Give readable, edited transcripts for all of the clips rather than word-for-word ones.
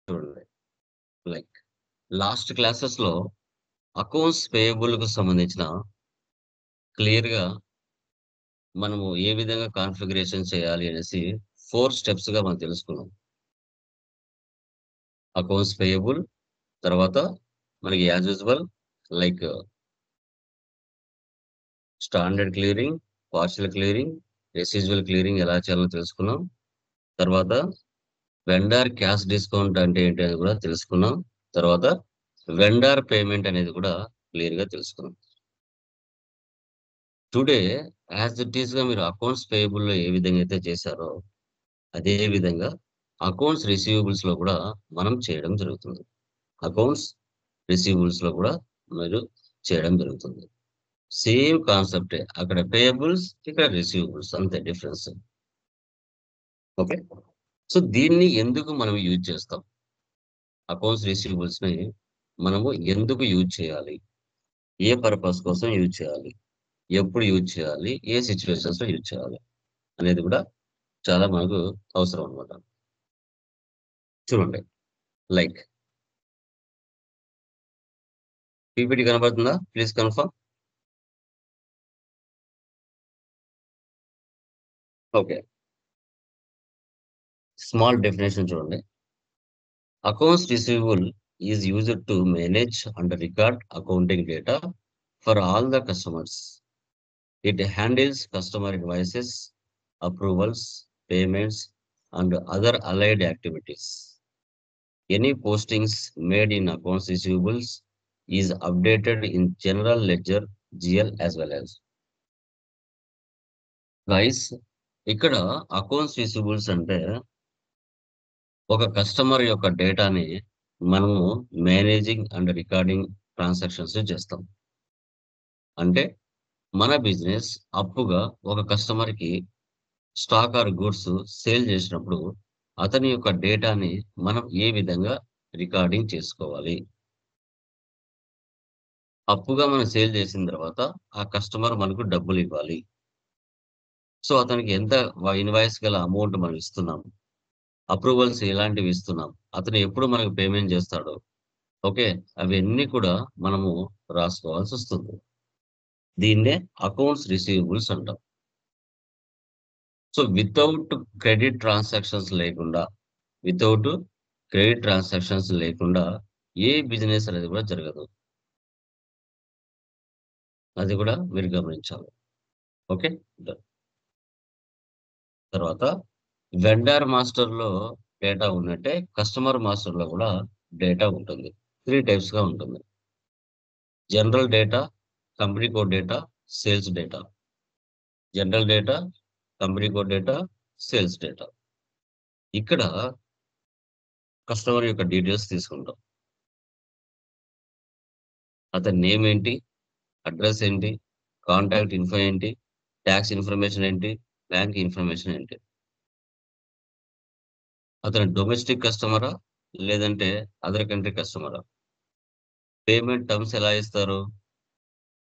చూడండి. Like last క్లాసెస్‌లో accounts పేయబుల్‌కు సంబంధించిన క్లియర్‌గా మనము ఏ విధంగా కాన్ఫిగరేషన్ చేయాలి అనేసి 4 స్టెప్స్‌గా మనం తెలుసుకున్నాం. అకౌంట్స్ పేయబుల్ తర్వాత మనకి as usual like standard clearing, partial clearing, residual clearing ఎలా చేయాలో తెలుసుకున్నాం. తర్వాత వెండార్ క్యాష్ డిస్కౌంట్ అంటే ఏంటి అని కూడా తెలుసుకున్నాం. తర్వాత వెండార్ పేమెంట్ అనేది కూడా క్లియర్‌గా తెలుసుకున్నాం. టుడే యాజ్ ఇట్ ఈస్‌గా మీరు అకౌంట్స్ పేయబుల్‌లో ఏ విధంగా అయితే చేశారో, అదే విధంగా అకౌంట్స్ రిసీవబుల్స్‌లో కూడా మనం చేయడం జరుగుతుంది. అకౌంట్స్ రిసీవబుల్స్‌లో కూడా మీరు చేయడం జరుగుతుంది. సేమ్ కాన్సెప్టే. అక్కడ పేయబుల్స్, ఇక్కడ రిసీవబుల్స్ అంతే డిఫరెన్స్. ఓకే. సో, దీన్ని ఎందుకు మనం యూజ్ చేస్తాం? అకౌంట్స్ రిసీవబుల్స్‌ని మనము ఎందుకు యూజ్ చేయాలి? ఏ పర్పస్ కోసం యూజ్ చేయాలి? ఎప్పుడు యూజ్ చేయాలి? ఏ సిట్యుయేషన్స్‌లో యూజ్ చేయాలి? అనేది కూడా చాలా మనకు అవసరం అన్నమాట. చూడండి. లైక్ పీపీటీ కనబడుతుందా? Please confirm. Okay. Small definition చూడండి. Accounts receivable is used to manage and record accounting data for all the customers. It handles customer invoices, approvals, payments, and other allied activities. Any postings made in accounts receivables is updated in general ledger GL as well as. Guys, ఇక్కడ accounts receivables అంటే ఒక customer యొక్క డేటాని మనము managing and recording transactions చేస్తాం. అంటే మన business అప్పుగా ఒక కస్టమర్‌కి స్టాక్ ఆర్ గూడ్స్ సేల్ చేసినప్పుడు అతని యొక్క డేటాని మనం ఏ విధంగా రికార్డింగ్ చేసుకోవాలి? అప్పుగా మనం సేల్ చేసిన తర్వాత ఆ కస్టమర్ మనకు డబ్బులివ్వాలి. సో, అతనికి ఎంత ఇన్వాయిస్ గల అమౌంట్ మనం ఇస్తున్నాం. అప్రూవల్స్ ఎలాంటివి ఇస్తున్నాం. అతను ఎప్పుడు మనకు పేమెంట్ చేస్తాడో, ఓకే. అవన్నీ కూడా మనము రాసుకోవాల్సొస్తుంది. దీన్నే అకౌంట్స్ రిసీవబుల్స్ అంటాం. సో, వితౌట్ క్రెడిట్ ట్రాన్సాక్షన్స్ లేకుండా ఏ బిజినెస్ అనేది కూడా జరగదు. అది కూడా మీరు గమనించాలి. ఓకే. డన్. తర్వాత వెండార్ మాస్టర్‌లో డేటా ఉన్నట్టే కస్టమర్ మాస్టర్‌లో కూడా డేటా ఉంటుంది. 3 టైప్స్‌గా ఉంటుంది. General data, company code data, sales data. General data, company code data, sales data. ఇక్కడ కస్టమర్ యొక్క డీటెయిల్స్ తీసుకుంటాం. అతని నేమ్ ఏంటి? అడ్రెస్ ఏంటి? కాంటాక్ట్ ఇన్ఫో ఏంటి? టాక్స్ ఇన్ఫర్మేషన్ ఏంటి? బ్యాంక్ ఇన్ఫర్మేషన్ ఏంటి? అతను డొమెస్టిక్ కస్టమరా? లేదంటే అదర్ కంట్రీ కస్టమరా? పేమెంట్ టర్మ్స్ ఎలా ఇస్తారు?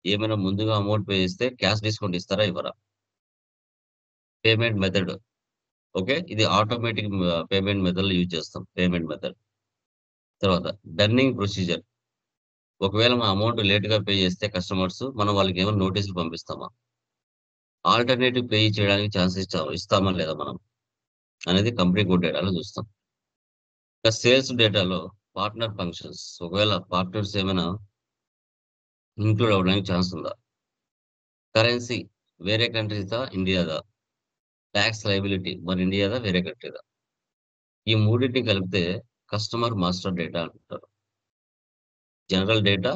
ఏమైనా ముందుగా అమౌంట్ పే చేస్తే క్యాష్ డిస్కౌంట్ ఇస్తారా? ఇవ్వరా? Payment method okay. ఇది ఆటోమేటిక్ పేమెంట్ మెథడ్‌లో యూజ్ చేస్తాం. Payment method. తర్వాత డన్నింగ్ ప్రొసీజర్. ఒకవేళ మన అమౌంట్ లేట్‌గా పే చేస్తే కస్టమర్స్ మనం వాళ్ళకేమైనా నోటీసులు పంపిస్తామా? ఆల్టర్‌నేటివ్ పే చేయడానికి ఛాన్స్ ఇస్తామా లేదా మనం? అనేది కంపెనీ కోడ్ డేటాలో చూస్తాం. ఇంకా సేల్స్ డేటాలో పార్ట్నర్ ఫంక్షన్స్. ఒకవేళ పార్ట్నర్స్ ఏమైనా ఇంక్లూడ్ అవ్వడానికి ఛాన్స్ ఉందా? కరెన్సీ వేరే కంట్రీదా? ఇండియాదా? టాక్స్ లయబిలిటీ మన ఇండియాదా? వేరే కంట్రీదా? ఈ మూడిటిని కలిపితే కస్టమర్ మాస్టర్ డేటా అంటారు. General data,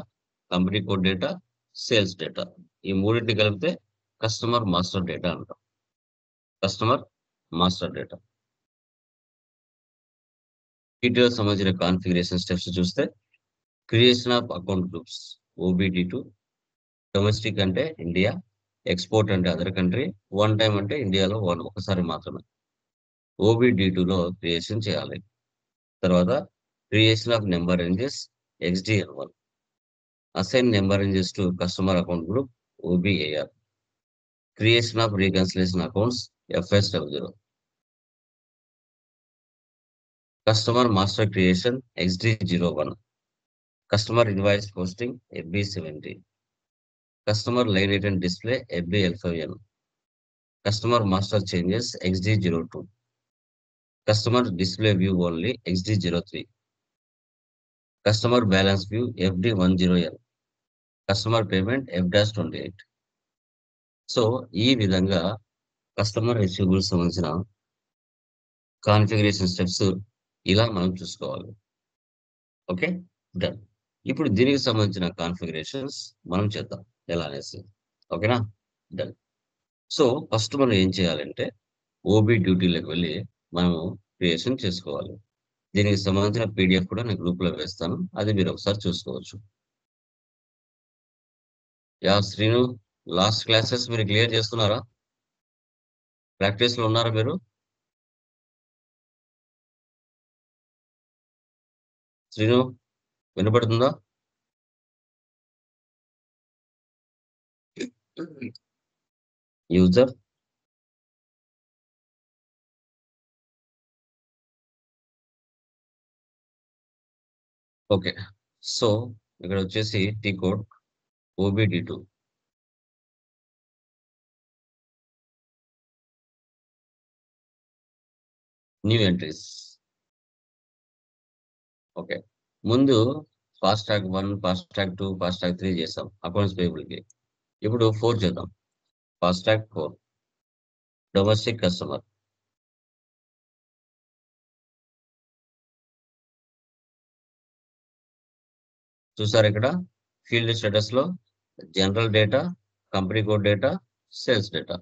company code data, sales data. ఈ మూడిటిని కలిపితే కస్టమర్ మాస్టర్ డేటా అంటాం. Customer master data. వీటిలో సంబంధించిన కాన్ఫిగరేషన్ స్టెప్స్ చూస్తే creation of account groups OBD two domestic అంటే ఇండియా, ఎక్స్‌పోర్ట్ అంటే అదర్ కంట్రీ, వన్ టైమ్ అంటే ఇండియాలో ఒకసారి మాత్రమే. ఓబీడీ2లో క్రియేషన్ చేయాలి. తర్వాత creation of number ranges XDL one. Assign number ranges to customer account group OBAR. Creation of reconciliation accounts FSW. Customer master creation XD01. Customer invoice posting FB70. Customer line item display FBL5N. Customer master changes XD02. Customer display view only XD03. Customer balance view FD10L. Customer payment F-28. So ఈ విధంగా customer receivables సంబంధించిన configuration steps ఇలా మనం చూసుకోవాలి. Okay, done. ఇప్పుడు దీనికి సంబంధించిన configurations మనం చేద్దాం ఎలా అనేసి. ఓకేనా, డన్. సో ఫస్ట్ మనం ఏం చేయాలంటే ఓబీ డ్యూటీలోకి వెళ్ళి మనము క్రియేషన్ చేసుకోవాలి. దీనికి సంబంధించిన పీడిఎఫ్ కూడా నేను గ్రూప్ లో వేస్తాను, అది మీరు ఒకసారి చూసుకోవచ్చు. యా శ్రీను, లాస్ట్ క్లాసెస్ మీరు క్లియర్ చేస్తున్నారా? ప్రాక్టీస్ లో ఉన్నారా మీరు? శ్రీను, వినపడుతుందా? User, okay. సో ఇక్కడ వచ్చేసి T code OBD2. New entries. Okay, ముందు fast track 1, fast track 2, fast track 3 చేసాం అకౌంట్స్ పేబుల్ కి. ఇప్పుడు 4 చేద్దాం. Fast track 4 domestic customer. చూసారు ఇక్కడ ఫీల్డ్ స్టేటస్ లో general data, company code data, sales data.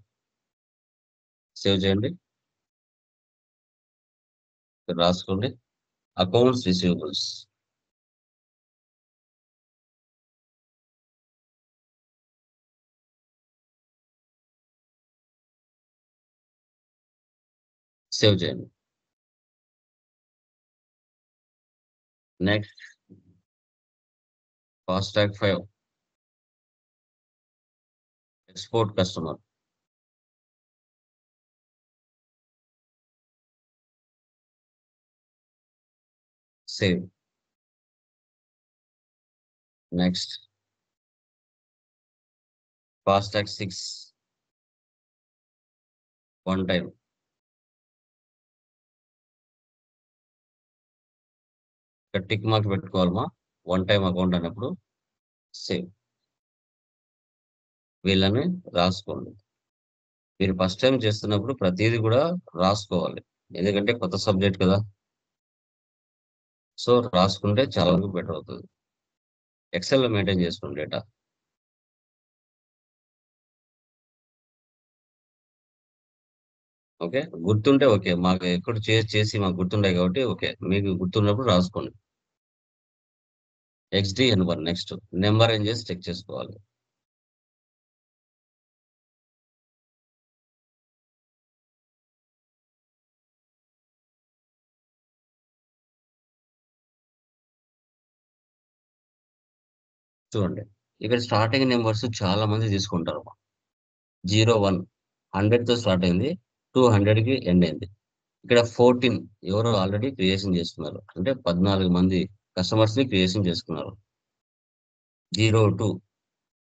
Save చేయండి, ఇక్కడ రాసుకోండి. Accounts receivables. సేవ్ చేయండి. Next fast track 5 export customer. Save. Next fast track 6 one time. ఇక్కడ టిక్ మార్క్ పెట్టుకోవాలమ్మా, వన్ టైం అకౌంట్ అన్నప్పుడు. సేవ్. వీళ్ళని రాసుకోండి. మీరు ఫస్ట్ టైం చేస్తున్నప్పుడు ప్రతిదీ కూడా రాసుకోవాలి, ఎందుకంటే కొత్త సబ్జెక్ట్ కదా. సో రాసుకుంటే చాలా వరకు బెటర్ అవుతుంది. ఎక్సెల్ లో మెయింటైన్ చేసుకోండి డేటా. ఓకే, గుర్తుంటే ఓకే, మాకు ఎక్కడ చేసి మాకు గుర్తుండే కాబట్టి ఓకే, మీకు గుర్తున్నప్పుడు రాసుకోండి. XDN1. నెక్స్ట్ నెంబర్ ఏం చేసి చెక్ చేసుకోవాలి. చూడండి, ఇక్కడ స్టార్టింగ్ నెంబర్స్ చాలా మంది తీసుకుంటారు. 01 100 తో స్టార్ట్ అయింది, 200 కి ఎండ్ అయింది. ఇక్కడ 14 ఎవరో ఆల్రెడీ క్రియేషన్ చేసుకున్నారు, అంటే 14 మంది కస్టమర్స్ ని క్రియేషన్ చేసుకున్నారు. 02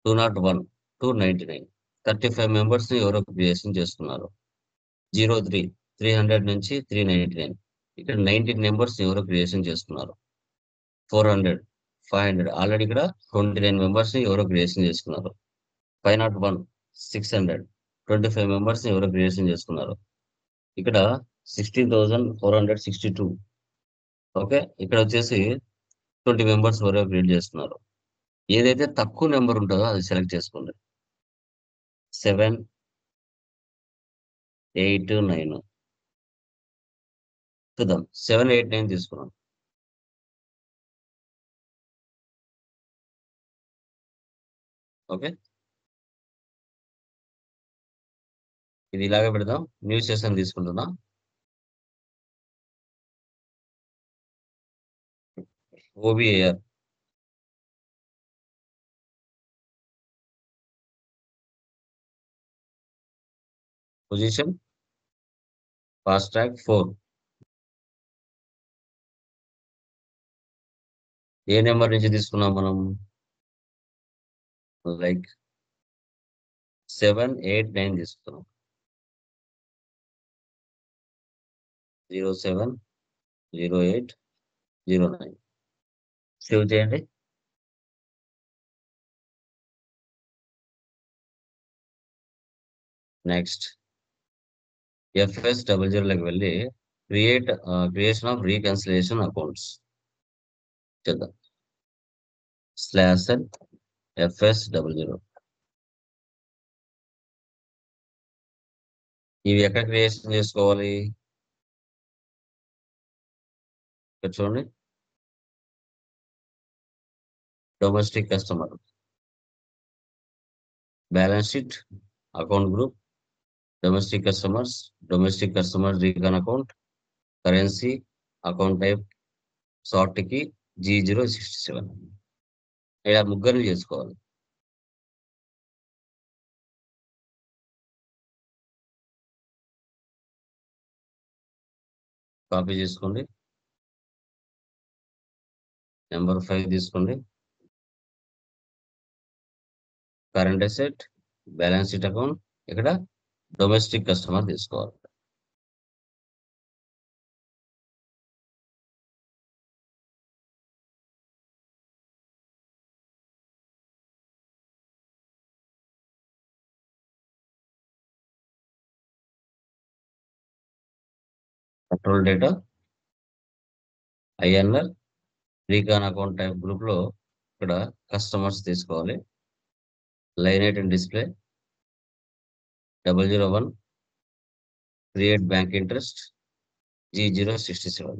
201 299 35 మెంబర్స్ ని ఎవరో క్రియేషన్ చేసుకున్నారు. 03 300 నుంచి 399 ఇక్కడ 19 మెంబర్స్ ఎవరో క్రియేషన్ చేసుకున్నారు. 400 500 ఆల్రెడీ ఇక్కడ 29 మెంబర్స్ ని ఎవరో క్రియేషన్ చేసుకున్నారు. 501 600 25 మెంబర్స్ ని ఎవరో క్రియేషన్ చేసుకున్నారు. ఇక్కడ 16,462. ఓకే, ఇక్కడ వచ్చేసి 20 మెంబర్స్ వరకు క్రియేట్ చేస్తున్నారు. ఏదైతే తక్కువ నెంబర్ ఉంటుందో అది సెలెక్ట్ చేసుకోండి. 7 8 9 చూద్దాం. 7 8 9 తీసుకున్నాం. ఓకే, ఇది ఇలాగే పెడదాం. న్యూ సెషన్ తీసుకుంటున్నా. OBAR పొజిషన్ ఫాస్ట్ ట్రాక్ 4 ఏ నెంబర్ నుంచి తీసుకున్నాం మనం? లైక్ 7, 8, 9 తీసుకున్నాం. 07, 08, 09 సేవ్ చేయండి. నెక్స్ట్ FS00 వెళ్ళి క్రియేషన్ ఆఫ్ రీకన్సిలేషన్ అకౌంట్స్ చేద్దాం. /n FS00 ఇవి ఎక్కడ క్రియేషన్ చేసుకోవాలి? ఇక్కడ చూడండి, domestic customer, balance sheet, account group, domestic customer recon account, currency, account type, sort కి G067 ఇలా ముగ్గురిని చేసుకోవాలి. కాపీ చేసుకోండి. నెంబర్ 5 తీసుకోండి. Current asset, balance sheet account, ఇక్కడ డొమెస్టిక్ కస్టమర్ తీసుకోవాలి. Control data, INR, recon account type group లో ఇక్కడ కస్టమర్స్ తీసుకోవాలి. Line item display 001, create bank interest G067.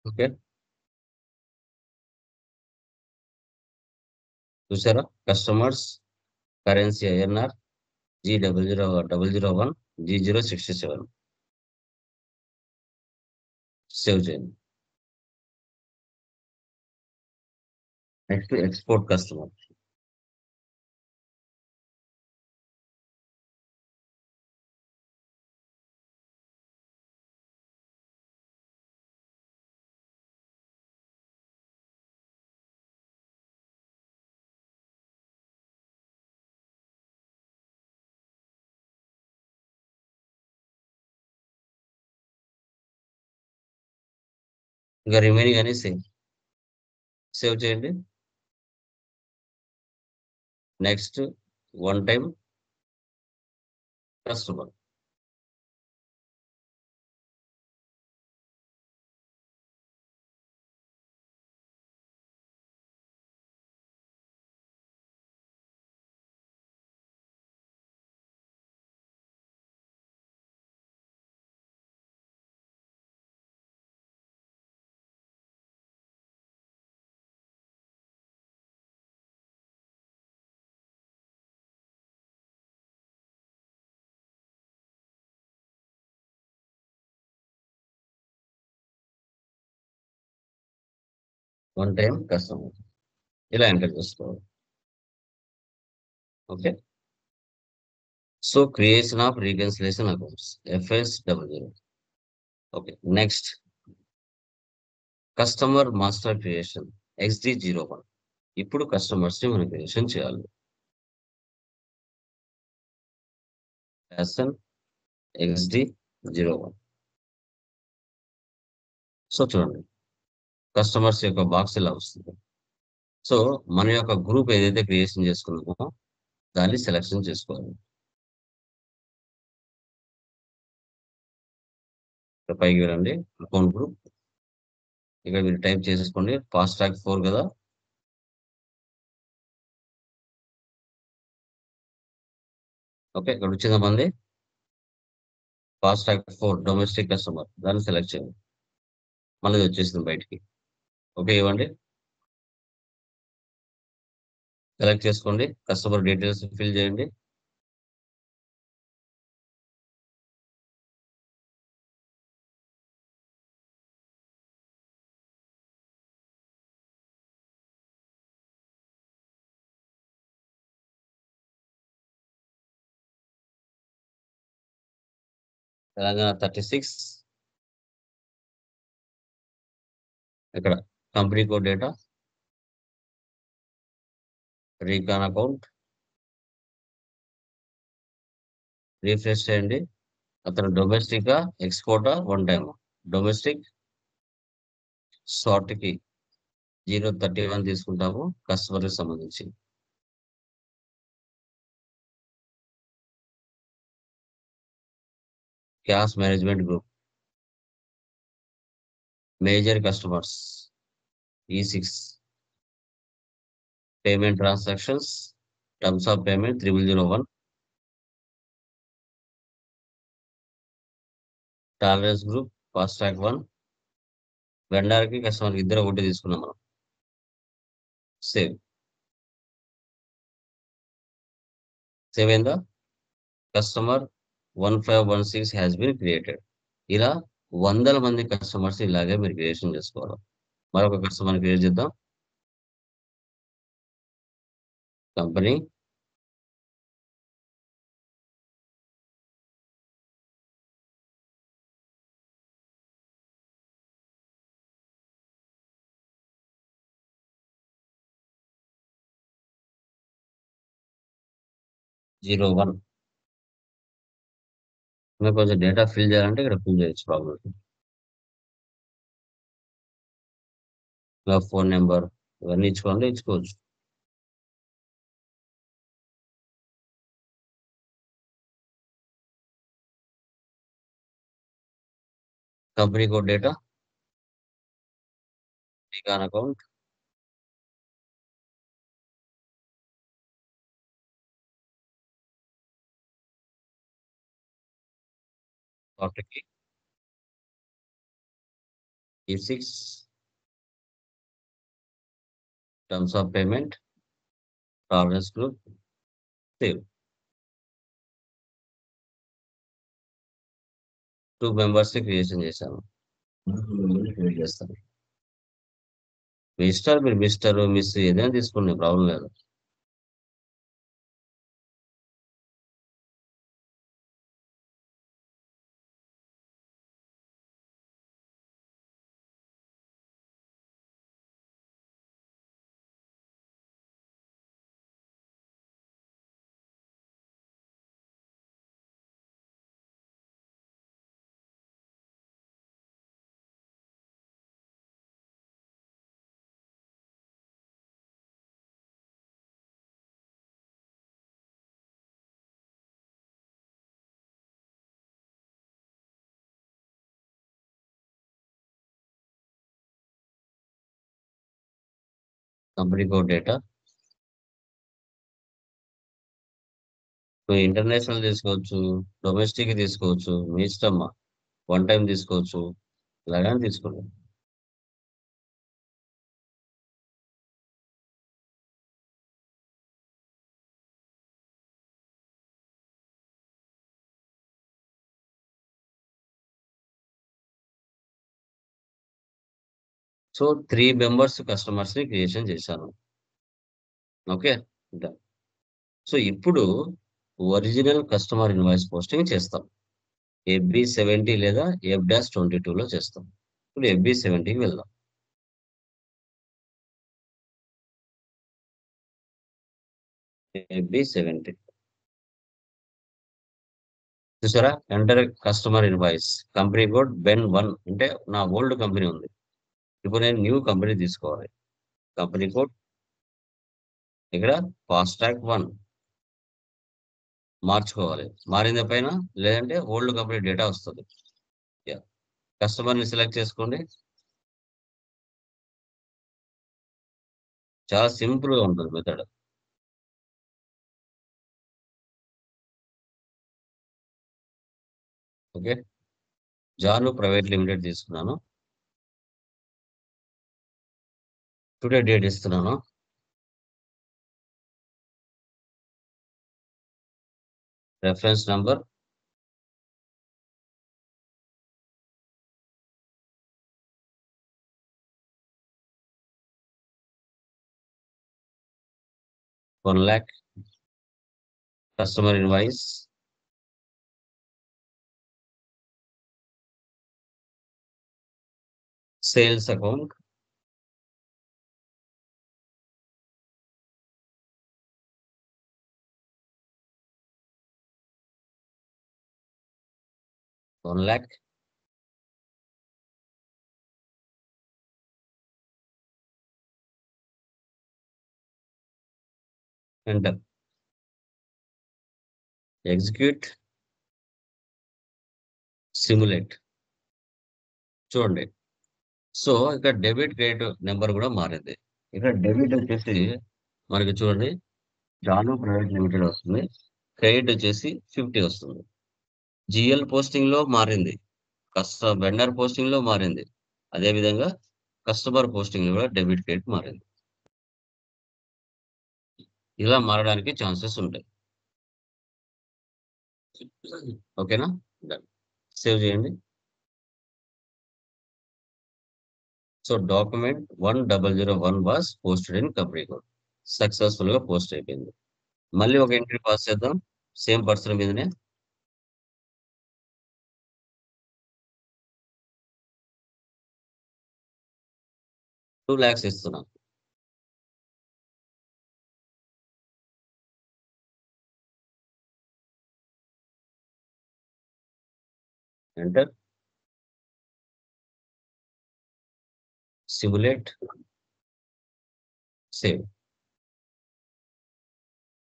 Okay, చూసారా? Customers, currency INR G001, G067 save చేయండి. Next export customer. ఇంకా remaining అని save చేయండి. Next one time customer. One time customer ఇలా enter చేసుకోవాలి. Okay, so creation of reconciliation accounts FS00. Okay, next customer master creation XD01. ఇప్పుడు customers ని మనం creation చేయాలి. XD01. సో చూడండి, కస్టమర్స్ యొక్క బాక్స్ ఇలా వస్తుంది. సో మన యొక్క గ్రూప్ ఏదైతే క్రియేషన్ చేసుకున్నామో దాన్ని సెలెక్షన్ చేసుకోవాలి. ఇక్కడ పైకి వెళ్ళండి, అకౌంట్ గ్రూప్, ఇక్కడ మీరు టైప్ చేసేసుకోండి. ఫాస్ట్ ట్రాక్ 4 కదా. ఓకే, ఇక్కడ వచ్చిందా మంది? ఫాస్ట్ ట్రాక్ 4 డొమెస్టిక్ కస్టమర్, దాన్ని సెలెక్ట్ చేయండి. మళ్ళీ వచ్చేసింది బయటికి. ఓకే, ఇవ్వండి, సెలెక్ట్ చేసుకోండి, కస్టమర్ డీటెయిల్స్ ఫిల్ చేయండి. తెలంగాణ 36. ఇక్కడ company code data, recon account, refresh చేయండి. అతను డొమెస్టిక్ ఎక్స్పోర్టా వన్ టైమ్. డొమెస్టిక్ షార్ట్ కి 031 తీసుకుంటాము కస్టమర్ కి సంబంధించి. Cash management group, major customers E6, payment transactions, terms of payment 3001, tolerance group, fast track 1, vendor కి కస్టమర్ కి ఇద్దరు ఒకటి తీసుకున్నాం మనం. సేవ్ సేవ్ అయిందా? Customer 1516 has been created. ఇలా వందల మంది కస్టమర్స్ ఇలాగే మీరు క్రియేషన్ చేసుకోవాలి. మరొక కస్టమర్ క్రియేట్ చేద్దాం. Company, zero one. ఇంకా కొంచెం డేటా ఫిల్ చేయాలంటే ఇక్కడ ఫిల్ చేయొచ్చు, ప్రాబ్లం. ఇంకా ఫోన్ నెంబర్ ఇవన్నీ ఇచ్చుకోవాలంటే ఇచ్చుకోవచ్చు. Company code data, recon account, soft కి E6, terms of payment, tolerance group, save. 2 members ని క్రియేషన్ చేశాను. క్రియేట్ చేస్తాను. మీ ఇష్టాలు, మీరు మిస్టర్ మిస్ ఏదైనా తీసుకోండి, ప్రాబ్లం లేదు. కంపెనీ కోడ్ డేటా, ఇంటర్నేషనల్ తీసుకోవచ్చు, డొమెస్టిక్ తీసుకోవచ్చు, మీ ఇష్టం. వన్ టైం తీసుకోవచ్చు, ఇలాగని తీసుకోండి. సో 3 మెంబర్స్ కస్టమర్స్ ని క్రియేషన్ చేశాను. ఓకే. డన్. సో ఇప్పుడు ఒరిజినల్ కస్టమర్ ఇన్వాయిస్ పోస్టింగ్ చేస్తాం. FB70 లేదా F-22లో చేస్తాం. ఇప్పుడు FB70కి వెళ్దాం. FB70 చూసారా? Enter customer invoice, company code BEN1 అంటే నా ఓల్డ్ కంపెనీ ఉంది. ఇప్పుడు నేను న్యూ కంపెనీ తీసుకోవాలి. కంపెనీ కోడ్ ఇక్కడ ఫాస్ట్ ట్రాక్ 1 మార్చుకోవాలి. మారింది పైన, లేదంటే ఓల్డ్ కంపెనీ డేటా వస్తుంది. కస్టమర్ ని సెలెక్ట్ చేసుకోండి. చాలా సింపుల్ గా ఉంటుంది method. Okay. Janu private limited తీసుకున్నాను. టుడే డేట్ ఇస్తున్నాను. Reference number, ₹1,00,000. Customer invoice, sales account. 1,00,000. Enter. Execute. Simulate. చూడండి. సో, ఇక్కడ డెబిట్, క్రెడిట్ నంబర్ గూడా మారింది. ఇక్కడ డెబిట్ వచ్చేసి మనకి చూడండి జాను ప్రైవేట్ లిమిటెడ్ వస్తుంది. క్రెడిట్ వచ్చేసి 50 వస్తుంది. జీఎల్ పోస్టింగ్‌లో మారింది. వెండర్ పోస్టింగ్‌లో మారింది. అదే విధంగా కస్టమర్ పోస్టింగ్‌లో గూడా డెబిట్, క్రెడిట్ మారింది. ఇలా మారడానికి ఛాన్సెస్ ఉంటాయి. ఓకేనా? డన్. సేవ్ చేయండి. So, document 1001 was posted in company code. సక్సెస్‌ఫుల్‌గా పోస్ట్ అయిపోయింది. మళ్ళీ ఒక ఎంట్రీ పాస్ చేద్దాం. సేమ్ పర్సన్ మీదనే. 2,00,000 ఇస్తున్నాం. Enter. Simulate. Save.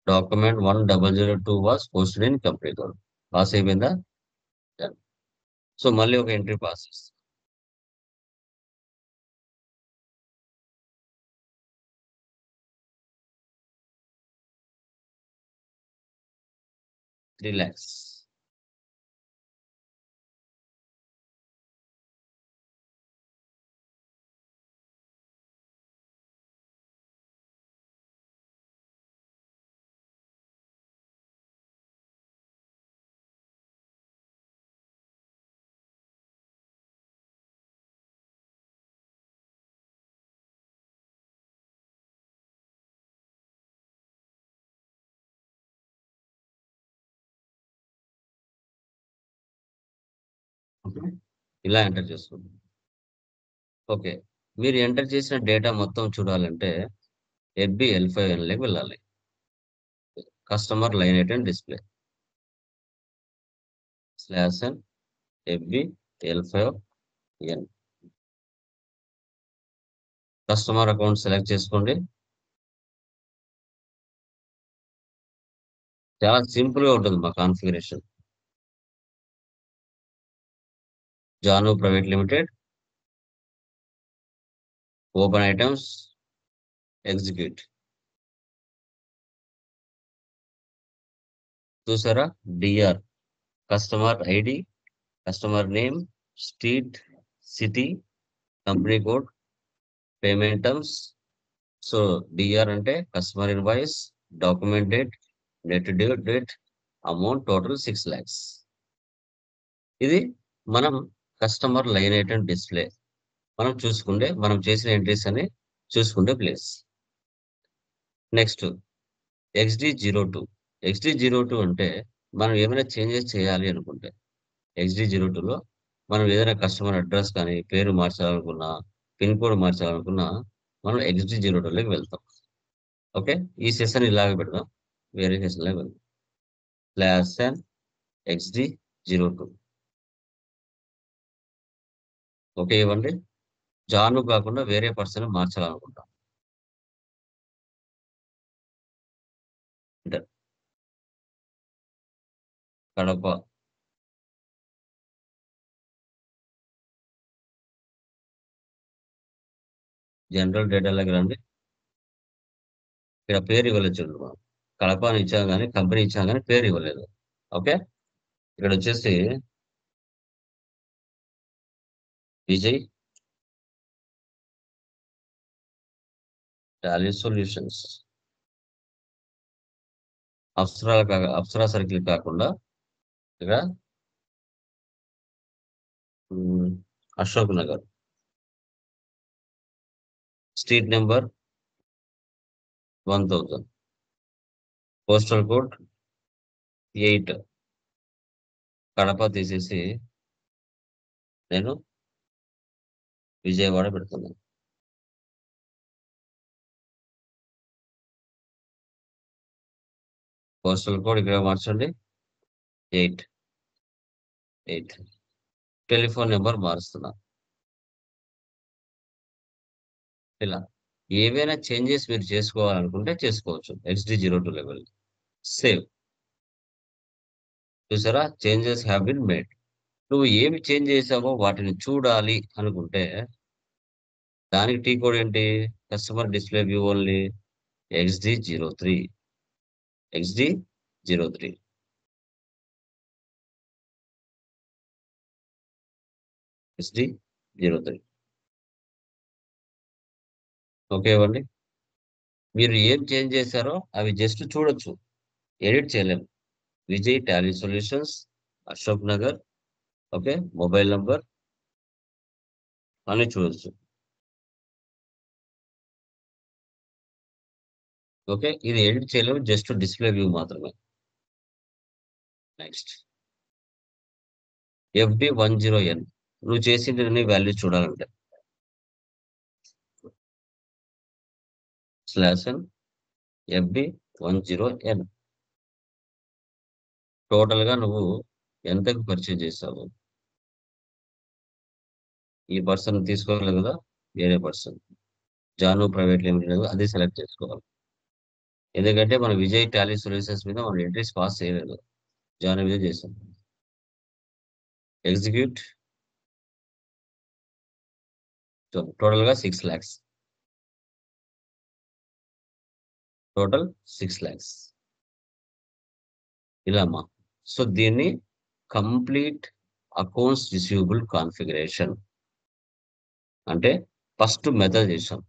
Document 1002 was posted in company code. Pass అయిపోయిందా? డన్. సో, మళ్ళీ ఒక ఎంట్రీ పాస్ చేస్తాం. రిలాక్స్. ఓకే. ఇలా ఎంటర్ చేసుకోండి. ఓకే. మీరు ఎంటర్ చేసిన డేటా మొత్తం చూడాలంటే ఎఫ్‌బి L5Nలోకి వెళ్ళాలి. Customer line item display. /n FB L5N. Customer account select చేసుకోండి. చాలా సింపుల్‌గా ఉంటుంది మా configuration. Janu private limited. Open items. Execute. చూసారా? DR. Customer ID, customer name, street, city, company code, payment terms. So, DR అంటే customer invoice, document date, net due date, amount total 6,00,000. ఇది మనం customer line item display. మనం చేసిన entries అన్ని చూసుకుంటే place. Next XD02. XD02 అంటే మనం ఏమైనా చేంజెస్ చేయాలి అనుకుంటే, XD02లో మనం ఏదైనా కస్టమర్ అడ్రెస్ కానీ, పేరు మార్చాలనుకున్నా, పిన్ కోడ్ మార్చాలనుకున్నా, మనం XD02లోకి వెళ్తాం. ఓకే. ఈ సెషన్ ఇలాగే పెడదాం. వేరే సెషన్‌లోకి వెళ్దాం. /n XD02. ఓకే ఇవ్వండి. జాను కాకుండా వేరే పర్సన్‌ని మార్చాలనుకుంటాం. ఎంటర్. కడప. జనరల్ డేటాలోకి రండి. ఇక్కడ పేరు ఇవ్వలేదు చూడండి మనం. కడప అని ఇచ్చాం గానీ, కంపెనీ ఇచ్చాం గానీ పేరు ఇవ్వలేదు. ఓకే. ఇక్కడొచ్చేసి Vijay Tally solutions. Apsara circle కాకుండా ఇక్కడ హ్మ్, Ashok Nagar. Street number 1000. Postal code 8. Kadapa తీసేసి నేను విజయవాడ పెడుతున్నాను. పోస్టల్ కోడ్ ఇక్కడ మార్చండి. 8, 8. టెలిఫోన్ నెంబర్ మారుస్తున్నా. ఇలా ఏవైనా చేంజెస్ మీరు చేసుకోవాలనుకుంటే చేసుకోవచ్చు. XD02 level. సేవ్. చూసారా? Changes have been made. నువ్వు ఏమి చేంజ్ చేసావో వాటిని చూడాలి అనుకుంటే దానికి టీ కోడ్ ఏంటి? Customer display view only XD03. XD03. XD03. Okay అండి. మీరు ఏం చేంజ్ చేశారో అవి జస్ట్ చూడొచ్చు. ఎడిట్ చేయలేం. Vijay Tally solutions, Ashok Nagar, okay. Mobile number అన్నీ చూడొచ్చు. ఓకే. ఇది ఎడిట్ చేయలేము. జస్ట్ డిస్‌ప్లే వ్యూ మాత్రమే. నెక్స్ట్. FD10N. నువ్వు చేసినన్ని వాల్యూస్ చూడాలంటే. /n FD10N. టోటల్‌గా నువ్వు ఎంతకు పర్చేజ్ చేశావు? ఈ పర్సన్ తీసుకోలేదు కదా! వేరే పర్సన్. జాను ప్రైవేట్ లిమిటెడ్ అది సెలెక్ట్ చేసుకోవాలి. ఎందుకంటే మన విజయ్ టాలీ సొల్యూషన్స్ మీద మనం ఎంట్రీస్ పాస్ చేయలేదు. జాను మీద చేసాం. ఎగ్జిక్యూట్. టోటల్‌గా 6 లాక్స్. టోటల్ 6 లాక్స్. ఇలా అమ్మా. సో దీన్ని కంప్లీట్ అకౌంట్స్ రిసీవబుల్ కాన్ఫిగరేషన్ అంటే ఫస్ట్ మెథడ్ చేసాం.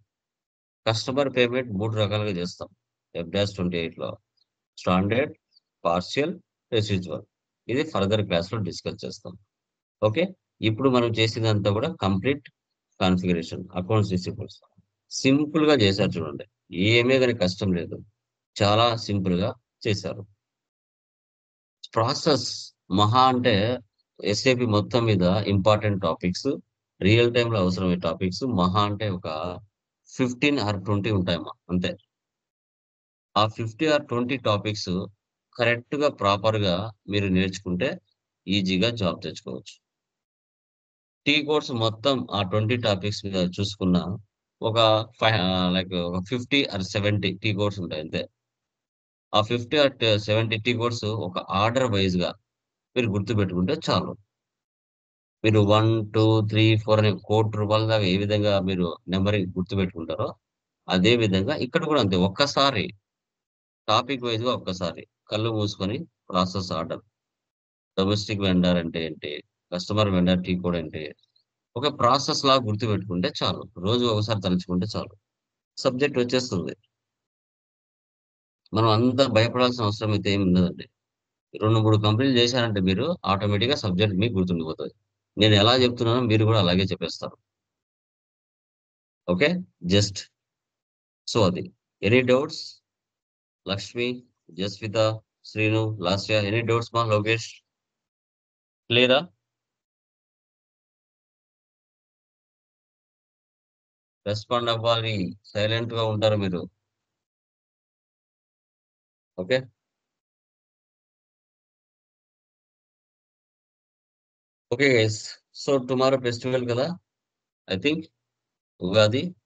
కస్టమర్ పేమెంట్ 3 రకాలుగా చేస్తాం. F-28లో స్టాండర్డ్, పార్షియల్, రెసిడ్యువల్. ఇది ఫర్దర్ క్లాస్‌లో డిస్కస్ చేస్తాం. ఓకే. ఇప్పుడు మనం చేసిందంతా కూడా కంప్లీట్ కాన్ఫిగరేషన్ అకౌంట్స్ రిసీవబుల్స్. సింపుల్‌గా చేశారు చూడండి. ఏమీ గాని కష్టం లేదు. చాలా సింపుల్‌గా చేశారు. ప్రాసెస్ మహా అంటే ఎస్ఏపి మొత్తం మీద ఇంపార్టెంట్ టాపిక్స్, రియల్ టైమ్‌లో అవసరమయ్యే టాపిక్స్ మహా అంటే ఒక 15 ఆర్ 20 ఉంటాయమ్మా అంతే. ఆ 50 ఆర్ 20 టాపిక్స్ కరెక్ట్‌గా, ప్రాపర్‌గా మీరు నేర్చుకుంటే ఈజీగా జాబ్ తెచ్చుకోవచ్చు. టీ కోర్స్ మొత్తం ఆ 20 టాపిక్స్ మీద చూసుకున్న ఒక లైక్ ఒక 50 ఆర్ 70 టీ కోర్స్ ఉంటాయి అంతే. ఆ 50 ఆర్ 70 టీ కోర్స్ ఒక ఆర్డర్ వైస్‌గా మీరు గుర్తుపెట్టుకుంటే చాలు. మీరు 1, 2, 3, 4 అని రూ. 1,00,00,000 దాకా ఏ విధంగా మీరు నంబరింగ్ గుర్తుపెట్టుకుంటారో, అదే విధంగా ఇక్కడ కూడా అంతే. ఒక్కసారి టాపిక్ వైస్‌గా ఒక్కసారి కళ్ళు మూసుకొని ప్రాసెస్ ఆర్డర్, డొమెస్టిక్ వెండర్ అంటే ఏంటి? కస్టమర్ వెండర్ టీ కోడ్ ఏంటి? ఒక ప్రాసెస్‌లాగా గుర్తుపెట్టుకుంటే చాలు. రోజుకి ఒకసారి తలుచుకుంటే చాలు. సబ్జెక్ట్ వచ్చేస్తుంది. మనం అంత భయపడాల్సిన అవసరం అయితే ఏమి ఉండదండి. 2, 3 కంపెనీలు చేశారంటే మీరు ఆటోమేటిక్‌గా సబ్జెక్ట్ మీకు గుర్తుండిపోతది. నేను ఎలా చెప్తున్నానో మీరు కూడా అలాగే చెప్పేస్తారు. ఓకే. జస్ట్ సో అది. Any doubts? Lakshmi, Jaswitha, Srinu, Lasya any doubts మా లోకేష్? క్లియరా? రెస్పాండ్ అవ్వాలి. సైలెంట్‌గా ఉంటారు మీరు. Okay. Okay guys. So tomorrow festival కదా! I think Ugadi.